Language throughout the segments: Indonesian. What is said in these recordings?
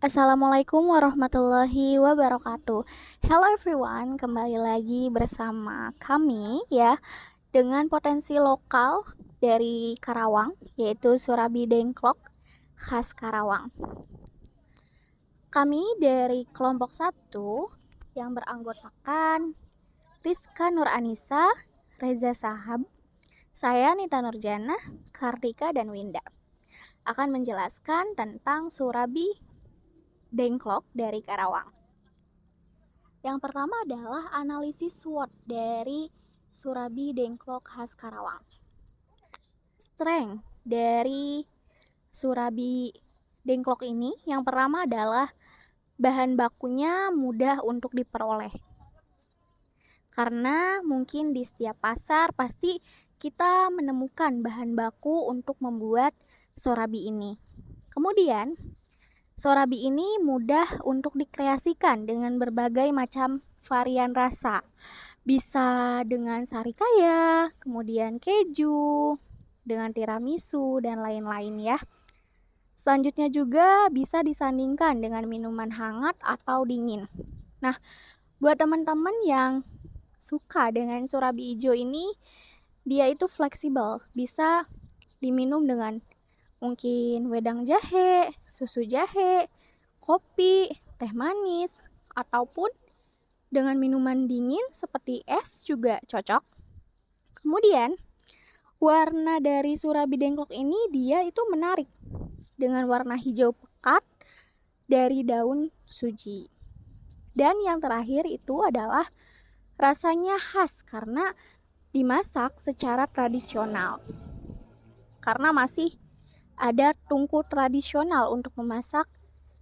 Assalamualaikum warahmatullahi wabarakatuh. Hello everyone, kembali lagi bersama kami ya dengan potensi lokal dari Karawang yaitu Surabi Dengklok khas Karawang. Kami dari kelompok 1 yang beranggotakan Rizka Nur Anissa, Reza Sahab, saya Nita Nurjana, Kartika dan Winda akan menjelaskan tentang Surabi Dengklok dari Karawang. Yang pertama adalah analisis SWOT dari Surabi Dengklok khas Karawang. Strength dari Surabi Dengklok ini yang pertama adalah bahan bakunya mudah untuk diperoleh. Karena mungkin di setiap pasar pasti kita menemukan bahan baku untuk membuat Surabi ini. Kemudian Sorabi ini mudah untuk dikreasikan dengan berbagai macam varian rasa. Bisa dengan sarikaya, kemudian keju, dengan tiramisu, dan lain-lain ya. Selanjutnya juga bisa disandingkan dengan minuman hangat atau dingin. Nah, buat teman-teman yang suka dengan Sorabi hijau ini, dia itu fleksibel, bisa diminum dengan mungkin wedang jahe, susu jahe, kopi, teh manis, ataupun dengan minuman dingin seperti es juga cocok. Kemudian, warna dari Surabi Dengklok ini dia itu menarik dengan warna hijau pekat dari daun suji. Dan yang terakhir itu adalah rasanya khas karena dimasak secara tradisional. Karena masih ada tungku tradisional untuk memasak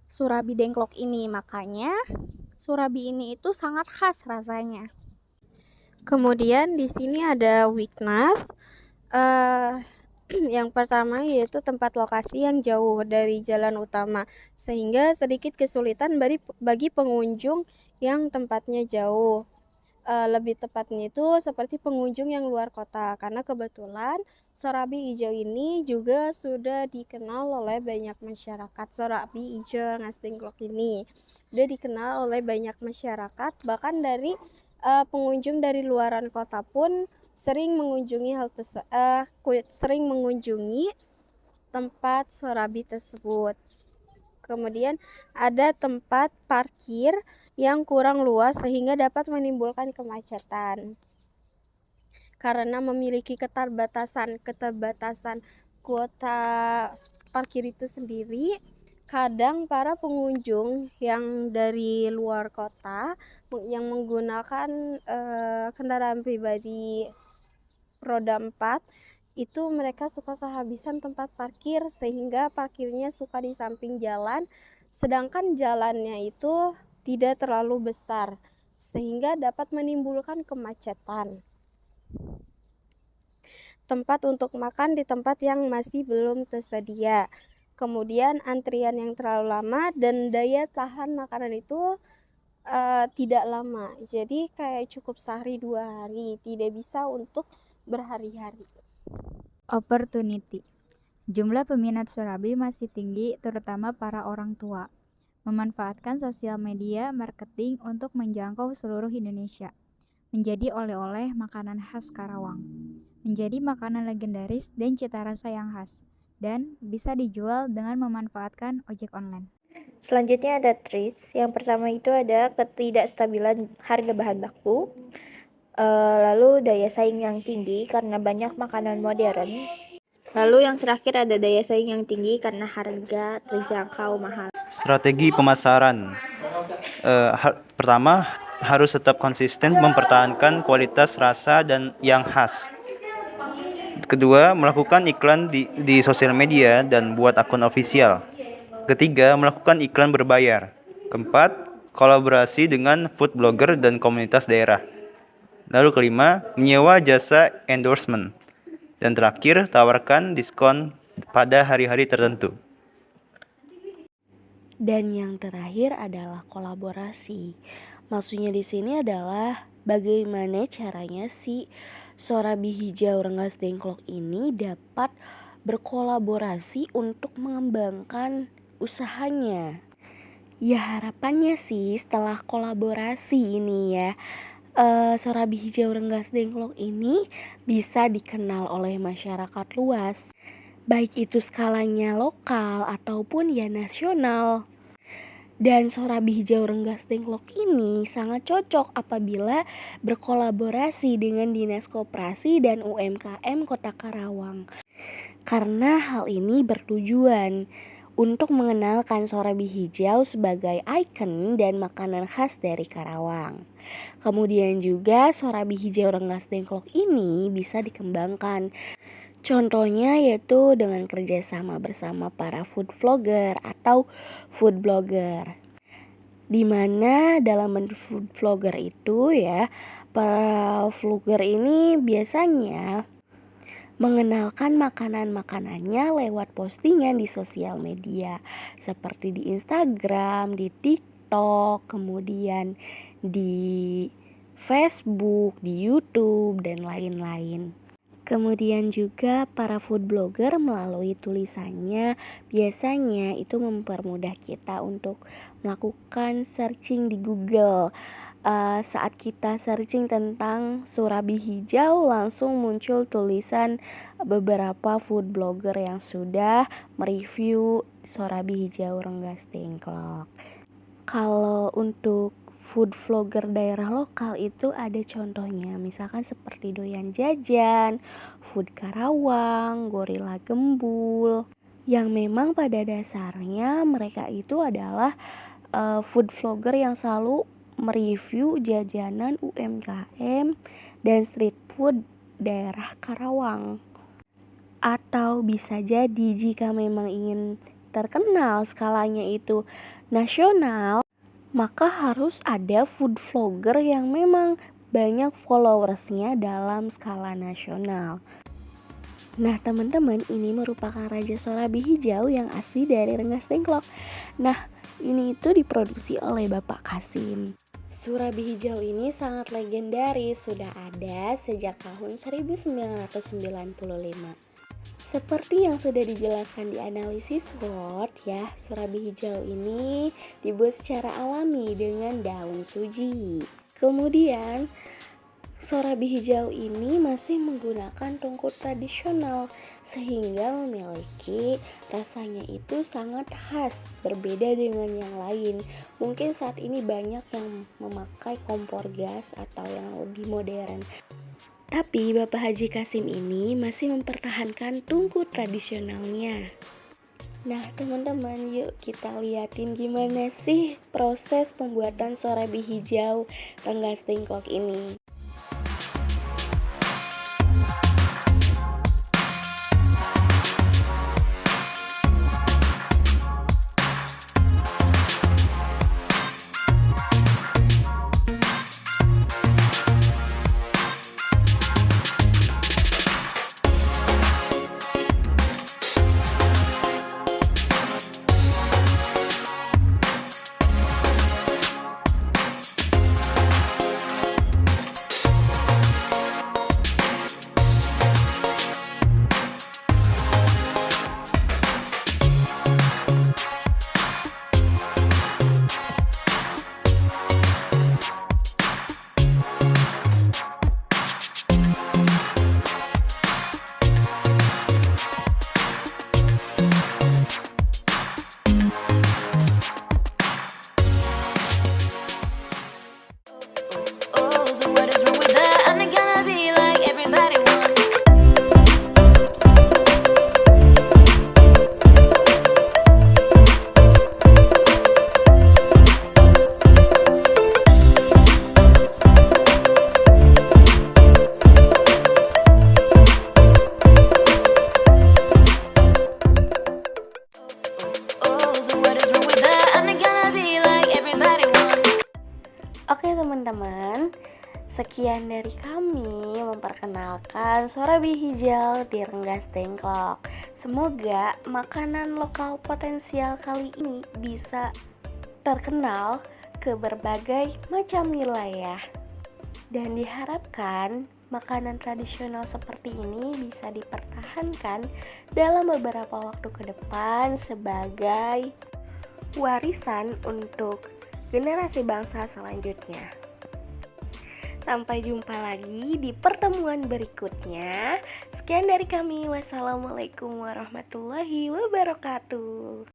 Surabi Dengklok ini, makanya Surabi ini itu sangat khas rasanya. Kemudian di sini ada weakness. Yang pertama yaitu tempat lokasi yang jauh dari jalan utama, sehingga sedikit kesulitan bagi pengunjung yang tempatnya jauh. Lebih tepatnya itu seperti pengunjung yang luar kota, karena kebetulan Sorabi Ijo ini juga sudah dikenal oleh banyak masyarakat. Sorabi Ijo khas Dengklok ini sudah dikenal oleh banyak masyarakat, bahkan dari pengunjung dari luaran kota pun sering mengunjungi tempat Sorabi tersebut. Kemudian ada tempat parkir yang kurang luas sehingga dapat menimbulkan kemacetan. Karena memiliki keterbatasan kuota parkir itu sendiri, kadang para pengunjung yang dari luar kota yang menggunakan kendaraan pribadi roda 4 itu mereka suka kehabisan tempat parkir, sehingga parkirnya suka di samping jalan, sedangkan jalannya itu tidak terlalu besar sehingga dapat menimbulkan kemacetan. Tempat untuk makan di tempat yang masih belum tersedia, kemudian antrian yang terlalu lama, dan daya tahan makanan itu tidak lama, jadi kayak cukup sehari 2 hari, tidak bisa untuk berhari-hari. Opportunity. Jumlah peminat Surabi masih tinggi, terutama para orang tua. Memanfaatkan sosial media marketing untuk menjangkau seluruh Indonesia. Menjadi oleh-oleh makanan khas Karawang. Menjadi makanan legendaris dan cita rasa yang khas. Dan bisa dijual dengan memanfaatkan ojek online. Selanjutnya ada TRIS. Yang pertama itu ada ketidakstabilan harga bahan baku. Lalu daya saing yang tinggi karena banyak makanan modern. Lalu yang terakhir ada daya saing yang tinggi karena harga terjangkau mahal. Strategi pemasaran. Pertama, harus tetap konsisten mempertahankan kualitas rasa dan yang khas. Kedua, melakukan iklan di sosial media dan buat akun ofisial. Ketiga, melakukan iklan berbayar. Keempat, kolaborasi dengan food blogger dan komunitas daerah. Lalu kelima, menyewa jasa endorsement. Dan terakhir, tawarkan diskon pada hari-hari tertentu. Dan yang terakhir adalah kolaborasi. Maksudnya di sini adalah bagaimana caranya si Sorabi Hijau Rengas Dengklok ini dapat berkolaborasi untuk mengembangkan usahanya. Ya harapannya sih setelah kolaborasi ini ya, Sorabi Hijau Renggas Dengklok ini bisa dikenal oleh masyarakat luas, baik itu skalanya lokal ataupun ya nasional. Dan Sorabi Hijau Renggas Dengklok ini sangat cocok apabila berkolaborasi dengan Dinas Koperasi dan UMKM Kota Karawang. Karena hal ini bertujuan untuk mengenalkan Sorabi Hijau sebagai ikon dan makanan khas dari Karawang. Kemudian juga Sorabi Hijau Renggas Dengklok ini bisa dikembangkan. Contohnya yaitu dengan kerjasama bersama para food vlogger atau food blogger. Dimana dalam bentuk food vlogger itu ya, para vlogger ini biasanya mengenalkan makanan-makanannya lewat postingan di sosial media seperti di Instagram, di TikTok, kemudian di Facebook, di YouTube, dan lain-lain. Kemudian juga para food blogger melalui tulisannya biasanya itu mempermudah kita untuk melakukan searching di Google. Saat kita searching tentang Sorabi Hijau langsung muncul tulisan beberapa food blogger yang sudah mereview Sorabi Hijau Renggas Dengklok. Kalau untuk food vlogger daerah lokal itu ada contohnya, misalkan seperti Doyan Jajan, Food Karawang, Gorila Gembul, yang memang pada dasarnya mereka itu adalah food vlogger yang selalu mereview jajanan UMKM dan street food daerah Karawang. Atau bisa jadi jika memang ingin terkenal skalanya itu nasional, maka harus ada food vlogger yang memang banyak followersnya dalam skala nasional. Nah teman-teman, ini merupakan Raja Sorabi Hijau yang asli dari Renggas Dengklok. Nah ini itu diproduksi oleh Bapak Kasim. Sorabi Hijau ini sangat legendaris, sudah ada sejak tahun 1995. Seperti yang sudah dijelaskan di analisis SWOT ya, Sorabi Hijau ini dibuat secara alami dengan daun suji. Kemudian Sorabi Hijau ini masih menggunakan tungku tradisional sehingga memiliki rasanya itu sangat khas, berbeda dengan yang lain. Mungkin saat ini banyak yang memakai kompor gas atau yang lebih modern. Tapi Bapak Haji Kasim ini masih mempertahankan tungku tradisionalnya. Nah teman-teman, yuk kita liatin gimana sih proses pembuatan Sorabi Hijau Renggas Dengklok ini. Oke teman-teman, sekian dari kami memperkenalkan Sorabi Hijau di Renggas Dengklok. Semoga makanan lokal potensial kali ini bisa terkenal ke berbagai macam wilayah. Dan diharapkan makanan tradisional seperti ini bisa dipertahankan dalam beberapa waktu ke depan sebagai warisan untuk generasi bangsa selanjutnya. Sampai jumpa lagi di pertemuan berikutnya. Sekian dari kami. Wassalamualaikum warahmatullahi wabarakatuh.